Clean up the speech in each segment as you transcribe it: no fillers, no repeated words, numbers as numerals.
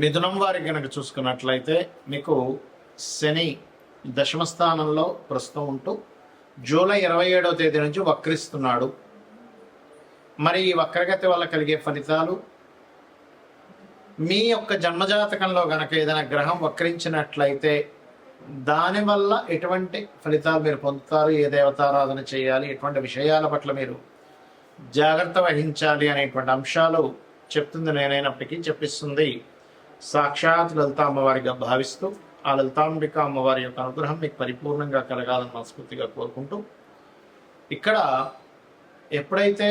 మిథునం వారికి కనుక చూసుకున్నట్లయితే మీకు శని దశమ స్థానంలో ప్రస్తుతం ఉంటూ జూలై 27వ తేదీ నుంచి వక్రిస్తున్నాడు. మరి ఈ వక్రగతి వల్ల కలిగే ఫలితాలు, మీ యొక్క జన్మజాతకంలో గనక ఏదైనా గ్రహం వక్రించినట్లయితే దానివల్ల ఎటువంటి ఫలితాలు మీరు పొందుతారు, ఏ దేవతారాధన చేయాలి, ఎటువంటి విషయాల పట్ల మీరు జాగ్రత్త వహించాలి అనేటువంటి అంశాలు చెప్తుంది నేనైనప్పటికీ చెప్పిస్తుంది సాక్షాత్ లలితా అమ్మవారిగా భావిస్తూ ఆ లలితాంబిక అమ్మవారి యొక్క అనుగ్రహం మీకు పరిపూర్ణంగా కలగాలని మనస్ఫూర్తిగా కోరుకుంటూ, ఇక్కడ ఎప్పుడైతే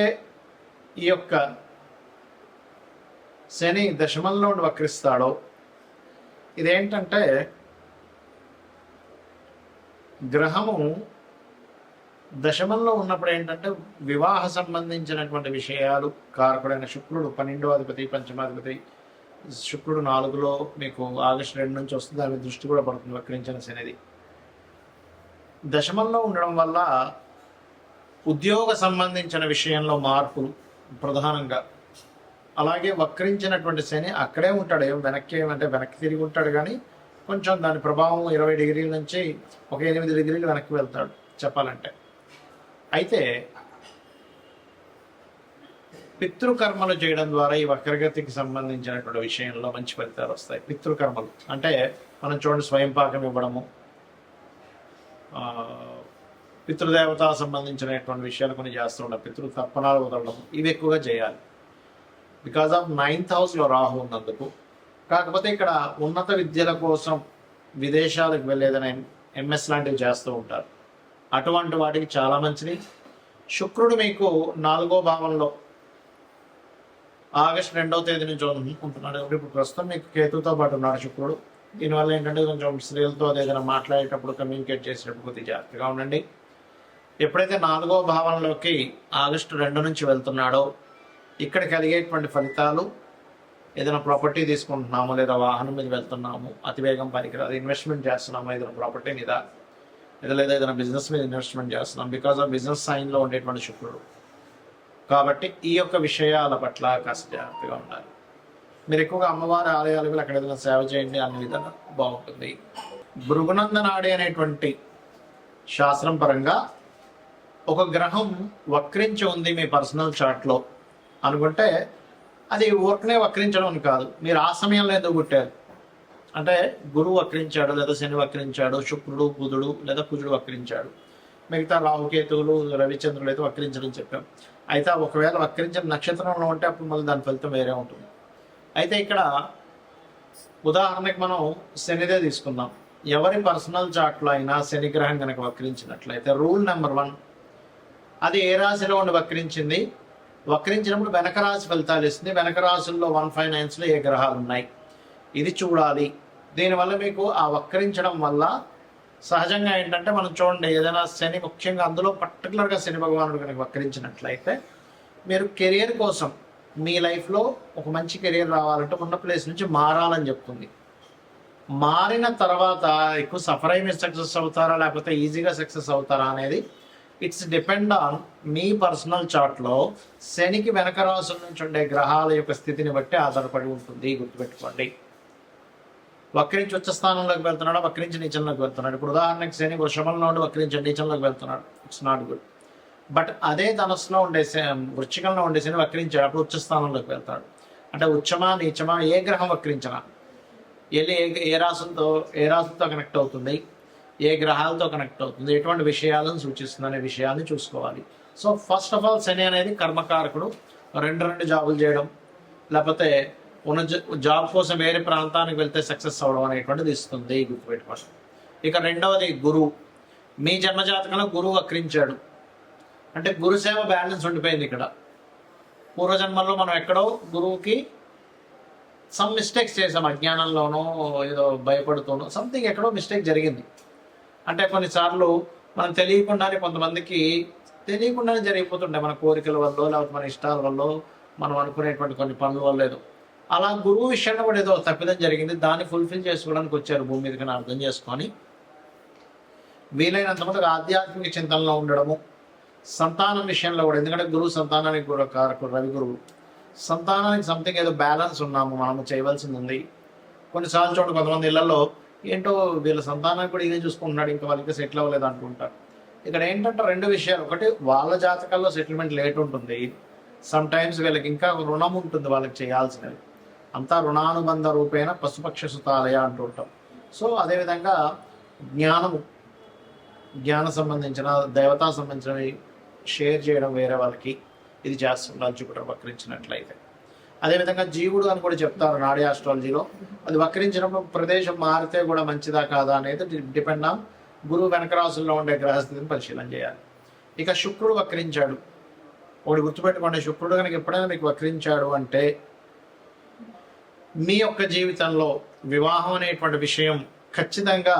ఈ యొక్క శని దశమంలో వక్రిస్తాడో, ఇదేంటంటే గ్రహము దశమంలో ఉన్నప్పుడు ఏంటంటే వివాహ సంబంధించినటువంటి విషయాలు కారకుడైన శుక్రుడు 12వ అధిపతి పంచమాధిపతి శుక్రుడు 4లో మీకు ఆగస్టు 2 నుంచి వస్తుంది. దాని దృష్టి కూడా పడుతుంది వక్రించిన శనిది. దశమంలో ఉండడం వల్ల ఉద్యోగ సంబంధించిన విషయంలో మార్పులు ప్రధానంగా, అలాగే వక్రించినటువంటి శని అక్కడే ఉంటాడు, వెనక్కి తిరిగి ఉంటాడు, కానీ కొంచెం దాని ప్రభావం 20 డిగ్రీల నుంచి ఒక 8 డిగ్రీలు వెనక్కి వెళ్తాడు చెప్పాలంటే. అయితే పితృకర్మలు చేయడం ద్వారా ఈ వక్రగతికి సంబంధించినటువంటి విషయంలో మంచి ఫలితాలు వస్తాయి. పితృకర్మలు అంటే మనం చూడండి, స్వయం పాకం ఇవ్వడము, పితృదేవత సంబంధించినటువంటి విషయాలు కొన్ని చేస్తూ ఉంటాం, పితృ తర్పణాలు వదలడం, ఇవి ఎక్కువగా చేయాలి. బికాజ్ ఆఫ్ 9th హౌస్లో రాహు ఉన్నందుకు. కాకపోతే ఇక్కడ ఉన్నత విద్యల కోసం విదేశాలకు వెళ్ళేదని ఎంఎస్ లాంటివి చేస్తూ ఉంటారు. అటువంటి వాటికి చాలా మంచిది. శుక్రుడు మీకు 4వ భావంలో ఆగస్టు 2వ తేదీ నుంచి ఉంటున్నాడు. ఇప్పుడు ప్రస్తుతం మీకు కేతుతో పాటు ఉన్నాడు శుక్రుడు. దీనివల్ల ఏంటంటే కొంచెం స్త్రీలతో ఏదైనా మాట్లాడేటప్పుడు, కమ్యూనికేట్ చేసేటప్పుడు కొద్దిగా జాగ్రత్తగా ఉండండి. ఎప్పుడైతే 4వ భావంలోకి ఆగస్టు 2 నుంచి వెళ్తున్నాడో, ఇక్కడ కలిగేటువంటి ఫలితాలు, ఏదైనా ప్రాపర్టీ తీసుకుంటున్నాము లేదా వాహనం మీద వెళ్తున్నాము, అతివేగం పనికిరాదు, ఇన్వెస్ట్మెంట్ చేస్తున్నాము ఏదైనా ప్రాపర్టీ మీద, లేదా ఏదైనా బిజినెస్ మీద ఇన్వెస్ట్మెంట్ చేస్తున్నాం, బికాజ్ ఆఫ్ బిజినెస్ సైన్లో ఉండేటువంటి శుక్రుడు. కాబట్టి ఈ యొక్క విషయాల పట్ల కాస్త జాగ్రత్తగా ఉండాలి. మీరు ఎక్కువగా అమ్మవారి ఆలయాలకు అక్కడ ఏదైనా సేవ చేయండి, అన్ని విధాలు బాగుంటుంది. భృగునందనాడి అనేటువంటి శాస్త్రం పరంగా ఒక గ్రహం వక్రించి ఉంది మీ పర్సనల్ చార్ట్లో అనుకుంటే, అది ఊరికనే వక్రించడం అని కాదు, మీరు ఆ సమయంలో ఎందుకు పుట్టారు అంటే గురువు వక్రించాడు, లేదా శని వక్రించాడు, శుక్రుడు బుధుడు లేదా కుజుడు వక్రించాడు, మిగతా రాహుకేతువులు రవిచంద్రులు అయితే వక్రించడం చెప్పాం. అయితే ఒకవేళ వక్రించిన నక్షత్రంలో ఉంటే అప్పుడు మళ్ళీ దాని ఫలితం వేరే ఉంటుంది. అయితే ఇక్కడ ఉదాహరణకి మనం శనిదే తీసుకుందాం. ఎవరి పర్సనల్ చార్ట్లో అయినా శని గ్రహం కనుక వక్రించినట్లయితే రూల్ నెంబర్ 1, అది ఏ రాశిలో ఉండి వక్రించింది, వక్రించినప్పుడు వెనక రాశి ఫలితాలు ఇస్తుంది. వెనక రాశుల్లో 1, 5, 9లో ఏ గ్రహాలు ఉన్నాయి ఇది చూడాలి. దీనివల్ల మీకు ఆ వక్రించడం వల్ల సహజంగా ఏంటంటే మనం చూడండి, ఏదైనా శని ముఖ్యంగా అందులో పర్టికులర్గా శని భగవానుడు కనుక వక్రించినట్లయితే మీరు కెరియర్ కోసం మీ లైఫ్లో ఒక మంచి కెరియర్ రావాలంటే ఉన్న ప్లేస్ నుంచి మారాలని చెప్తుంది. మారిన తర్వాత ఎక్కువ సఫర్ అయి మీరు సక్సెస్ అవుతారా లేకపోతే ఈజీగా సక్సెస్ అవుతారా అనేది ఇట్స్ డిపెండ్ ఆన్ మీ పర్సనల్ చార్ట్లో శనికి వెనక రాసుల నుంచి ఉండే గ్రహాల యొక్క స్థితిని బట్టి ఆధారపడి ఉంటుంది. గుర్తుపెట్టుకోండి. వక్రించి ఉచ్చ స్థానంలోకి వెళ్తున్నాడు, వక్రించి నీచంలోకి వెళ్తున్నాడు. ఇప్పుడు ఉదాహరణకి శని వృషభంలో ఉండి వక్రించి నీచంలోకి వెళ్తున్నాడు, ఇట్స్ నాట్ గుడ్. బట్ అదే ధనుస్సులో ఉండే వృశ్చికంలో ఉండే శని వక్రించాడు, అప్పుడు ఉచ్చ స్థానంలోకి వెళ్తాడు. అంటే ఉచ్చమా నీచమా ఏ గ్రహం వక్రించినా వెళ్ళి ఏ రాసులతో కనెక్ట్ అవుతుంది, ఏ గ్రహాలతో కనెక్ట్ అవుతుంది, ఎటువంటి విషయాలను సూచిస్తుంది అనే విషయాన్ని చూసుకోవాలి. సో ఫస్ట్ ఆఫ్ ఆల్ శని అనేది కర్మకారకుడు. రెండు జాబులు చేయడం, లేకపోతే ఉన్న జాబ్ కోసం వేరే ప్రాంతానికి వెళ్తే సక్సెస్ అవ్వడం అనేటువంటిది ఇస్తుంది, గుర్తుపెట్టుకోండి. ఇక రెండవది గురువు. మీ జన్మజాతకంలో గురువు వక్రించాడు అంటే గురుసేవ బ్యాలెన్స్ ఉండిపోయింది. ఇక్కడ పూర్వజన్మల్లో మనం ఎక్కడో గురువుకి సమ్ మిస్టేక్స్ చేసాం, అజ్ఞానంలోనో ఏదో భయపడుతూనో సంథింగ్ ఎక్కడో మిస్టేక్ జరిగింది. అంటే కొన్నిసార్లు మనం తెలియకుండానే, కొంతమందికి తెలియకుండానే జరిగిపోతుంటాయి, మన కోరికల వల్ల లేకపోతే మన ఇష్టాల వల్ల, మనం అనుకునేటువంటి కొన్ని పనుల వల్ల ఏదో అలా గురువు విషయంలో కూడా ఏదో తప్పిదం జరిగింది. దాన్ని ఫుల్ఫిల్ చేసుకోవడానికి వచ్చారు భూమి మీదకి అర్థం చేసుకొని వీలైనంత మందికి ఆధ్యాత్మిక చింతనలో ఉండడము, సంతానం విషయంలో కూడా. ఎందుకంటే గురువు సంతానానికి కూడా కారకుడు, రవి గురువు. సంతానానికి సంథింగ్ ఏదో బ్యాలెన్స్ ఉన్నాము, మనము చేయవలసింది ఉంది. కొన్నిసార్లు చూడండి కొంతమంది ఇళ్లలో ఏంటో వీళ్ళ సంతానాన్ని కూడా ఇదే చూసుకుంటున్నాడు, ఇంకా వాళ్ళకి సెటిల్ అవ్వలేదు అంటుంటారు. ఇక్కడ ఏంటంటే రెండు విషయాలు, ఒకటి వాళ్ళ జాతకాల్లో సెటిల్మెంట్ లేట్ ఉంటుంది, సమ్ టైమ్స్ వీళ్ళకి ఇంకా రుణం ఉంటుంది వాళ్ళకి చేయాల్సినవి, అంతా రుణానుబంధ రూపేణ పశుపక్ష సుతాలయ అంటూ ఉంటాం. సో అదేవిధంగా జ్ఞానము, జ్ఞాన సంబంధించిన దేవతా సంబంధించినవి షేర్ చేయడం వేరే వాళ్ళకి ఇది చేస్తుండాలి జూపిటర్ వక్రించినట్లయితే. అదేవిధంగా జీవుడు అని కూడా చెప్తారు నాడీ ఆస్ట్రాలజీలో. అది వక్రించినప్పుడు ప్రదేశం మారితే కూడా మంచిదా కాదా అనేది డిపెండ్ ఆన్ గురువు వెనక రాసుల్లో ఉండే గ్రహస్థితిని పరిశీలన చేయాలి. ఇక శుక్రుడు వక్రించాడు, ఒకటి గుర్తుపెట్టుకోండి, శుక్రుడు కనుక ఎప్పుడైనా మీకు వక్రించాడు అంటే మీ యొక్క జీవితంలో వివాహం అనేటువంటి విషయం ఖచ్చితంగా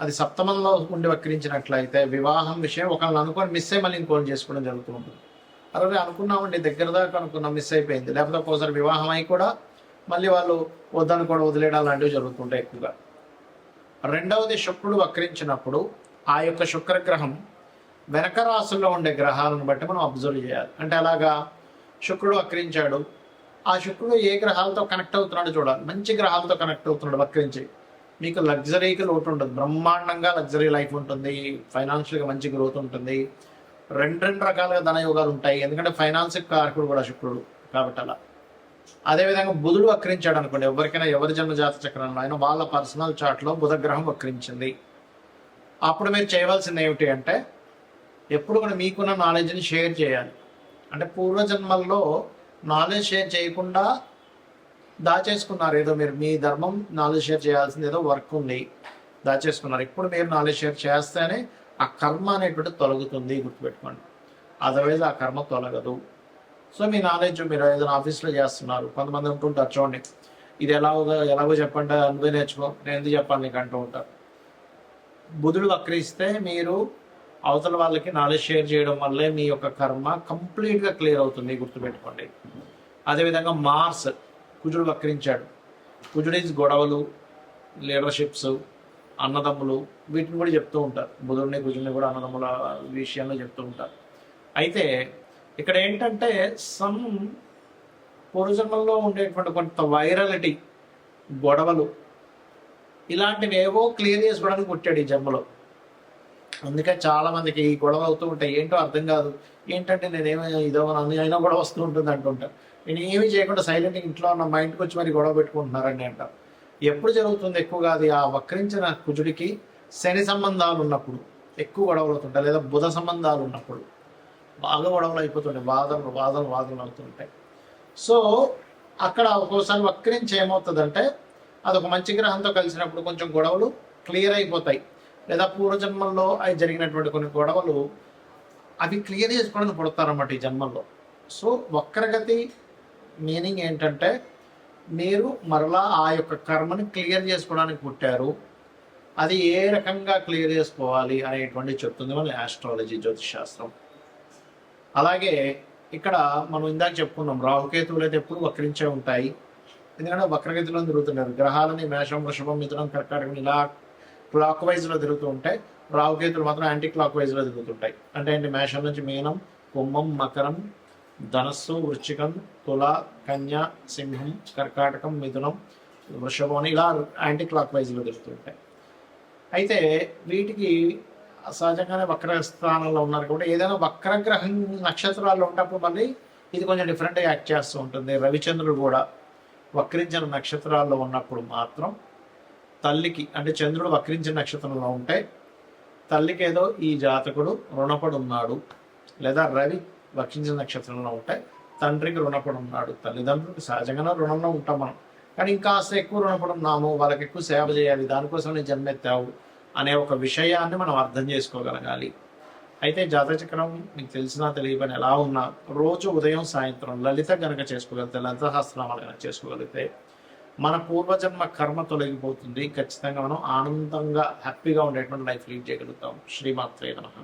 అది సప్తమంలో ఉండి వక్రించినట్లయితే వివాహం విషయం ఒకళ్ళని అనుకొని మిస్ అయ్యి మళ్ళీ ఇంకోటి చేసుకోవడం జరుగుతూ ఉంటుంది. అలాగే అనుకున్నామండి దగ్గర దాకా అనుకున్నాం, మిస్ అయిపోయింది, లేకపోతే ఒక్కోసారి వివాహం అయి కూడా మళ్ళీ వాళ్ళు వద్దని కూడా వదిలేయడం లాంటివి జరుగుతుంటాయి ఎక్కువగా. రెండవది శుక్రుడు వక్రించినప్పుడు ఆ యొక్క శుక్రగ్రహం వెనక రాసుల్లో ఉండే గ్రహాలను బట్టి మనం అబ్జర్వ్ చేయాలి. అంటే అలాగా శుక్రుడు వక్రించాడు, ఆ శుక్రుడు ఏ గ్రహాలతో కనెక్ట్ అవుతున్నాడో చూడాలి. మంచి గ్రహాలతో కనెక్ట్ అవుతున్నాడు వక్రించి, మీకు లగ్జరీకి లోటు ఉంటుంది, బ్రహ్మాండంగా లగ్జరీ లైఫ్ ఉంటుంది, ఫైనాన్షియల్గా మంచి గ్రోత్ ఉంటుంది, రెండు రకాలుగా ధనయోగాలు ఉంటాయి, ఎందుకంటే ఫైనాన్స్ కారకుడు కూడా శుక్రుడు కాబట్టి అలా. అదేవిధంగా బుధుడు వక్రించాడు అనుకోండి, ఎవరికైనా ఎవరి జన్మ జాత చక్రంలో అయినా వాళ్ళ పర్సనల్ చార్ట్లో బుధగ్రహం వక్రించింది, అప్పుడు మీరు చేయవలసింది ఏమిటి అంటే ఎప్పుడు కూడా మీకున్న నాలెడ్జ్ని షేర్ చేయాలి. అంటే పూర్వజన్మల్లో నాలెడ్జ్ షేర్ చేయకుండా దాచేసుకున్నారు, ఏదో మీరు మీ ధర్మం నాలెడ్జ్ షేర్ చేయాల్సింది ఏదో వర్క్ ఉంది దాచేసుకున్నారు. ఇప్పుడు మీరు నాలెడ్జ్ షేర్ చేస్తేనే ఆ కర్మ అనేటువంటి తొలగుతుంది, గుర్తుపెట్టుకోండి, అదర్వైజ్ ఆ కర్మ తొలగదు. సో మీ నాలెడ్జ్ మీరు ఏదైనా ఆఫీస్లో చేస్తున్నారు, కొంతమంది ఉంటుంటారు చూడండి, ఇది ఎలాగో చెప్పండి, నువ్వే నేర్చుకో, నేను ఎందుకు చెప్పాలి నీకు అంటూ ఉంటారు. బుధుడు వక్రిస్తే మీరు అవతల వాళ్ళకి నాలెడ్జ్ షేర్ చేయడం వల్లే మీ యొక్క కర్మ కంప్లీట్గా క్లియర్ అవుతుంది, గుర్తుపెట్టుకోండి. అదేవిధంగా మార్స్, కుజుడు వక్రించాడు, కుజుడు ఈజ్ గొడవలు, లీడర్షిప్స్, అన్నదమ్ములు, వీటిని కూడా చెప్తూ ఉంటారు. బుధుడిని కుజుడిని కూడా అన్నదమ్ముల విషయంలో చెప్తూ ఉంటారు. అయితే ఇక్కడ ఏంటంటే సమ్ పూర్వజన్మల్లో ఉండేటువంటి కొంత వైరాలిటీ, గొడవలు, ఇలాంటివి ఏవో క్లియర్ చేసుకోవడానికి పుట్టాడు ఈ జన్మలో. అందుకే చాలా మందికి ఈ గొడవ అవుతూ ఉంటాయి, ఏంటో అర్థం కాదు, ఏంటంటే నేనేమో ఇదో అయినా కూడా వస్తూ ఉంటుంది అంటుంటారు. నేను ఏమీ చేయకుండా సైలెంట్గా ఇంట్లో ఉన్న మా ఇంటికి వచ్చి మరి గొడవ పెట్టుకుంటున్నారండి అంటారు. ఎప్పుడు జరుగుతుంది ఎక్కువగా అది ఆ వక్రించిన కుజుడికి శని సంబంధాలు ఉన్నప్పుడు ఎక్కువ గొడవలు అవుతుంటాయి, లేదా బుధ సంబంధాలు ఉన్నప్పుడు బాగా గొడవలు అయిపోతుంటాయి, వాదనలు అవుతుంటాయి. సో అక్కడ ఒక్కోసారి వక్రించి ఏమవుతుందంటే అదొక మంచి గ్రహంతో కలిసినప్పుడు కొంచెం గొడవలు క్లియర్ అయిపోతాయి, లేదా పూర్వజన్మల్లో అవి జరిగినటువంటి కొన్ని గొడవలు అవి క్లియర్ చేసుకోవడానికి పుడతారన్నమాట ఈ జన్మల్లో. సో వక్రగతి మీనింగ్ ఏంటంటే మీరు మరలా ఆ యొక్క కర్మని క్లియర్ చేసుకోవడానికి పుట్టారు, అది ఏ రకంగా క్లియర్ చేసుకోవాలి అనేటువంటి చెప్తుంది మన ఆస్ట్రాలజీ, జ్యోతిష్ శాస్త్రం. అలాగే ఇక్కడ మనం ఇందాక చెప్పుకున్నాం, రాహుకేతువులు అయితే ఎప్పుడు వక్రించే ఉంటాయి, ఎందుకంటే వక్రగతిలో తిరుగుతున్నారు. గ్రహాలని మేషం, వృషభం, మిథునం, కర్కాటకం ఇలా క్లాక్ వైజ్లో తిరుగుతూ ఉంటాయి, రాహుకేతులు మాత్రం యాంటీ క్లాక్ వైజ్లో తిరుగుతుంటాయి. అంటే ఏంటి, మేషం నుంచి మీనం, కుంభం, మకరం, ధనస్సు, వృశ్చికం, తుల, కన్య, సింహం, కర్కాటకం, మిథునం, వృషభం ఇలా యాంటీ క్లాక్ వైజ్లో తిరుగుతుంటాయి. అయితే వీటికి సహజంగానే వక్ర స్థానంలో ఉన్నారు కాబట్టి ఏదైనా వక్రగ్రహం నక్షత్రాల్లో ఉన్నప్పుడు మళ్ళీ ఇది కొంచెం డిఫరెంట్గా యాక్ట్ చేస్తూ ఉంటుంది. రవిచంద్రుడు కూడా వక్రించిన నక్షత్రాల్లో ఉన్నప్పుడు మాత్రం తల్లికి, అంటే చంద్రుడు వక్రించిన నక్షత్రంలో ఉంటే తల్లికి ఏదో ఈ జాతకుడు రుణపడి ఉన్నాడు, లేదా రవి వక్రించిన నక్షత్రంలో ఉంటే తండ్రికి రుణపడి ఉన్నాడు, తల్లిదండ్రులకు సహజంగానే రుణంలో ఉంటాం మనం, కానీ ఇంకాస్త ఎక్కువ రుణపడి ఉన్నాము, వాళ్ళకి ఎక్కువ సేవ చేయాలి, దానికోసం నేను జన్మెత్తావు అనే ఒక విషయాన్ని మనం అర్థం చేసుకోగలగాలి. అయితే జాతచక్రం మీకు తెలిసినా తెలియని ఎలా ఉన్నా రోజు ఉదయం సాయంత్రం లలిత గనక చేసుకోగలిగితే, లలిత సహస్రనామాలు గనక చేసుకోగలిగితే మన పూర్వజన్మ కర్మ తొలగిపోతుంది. ఖచ్చితంగా మనం ఆనందంగా హ్యాపీగా ఉండేటువంటి లైఫ్ లీడ్ చేయగలుగుతాం. శ్రీమాత్రే నమః.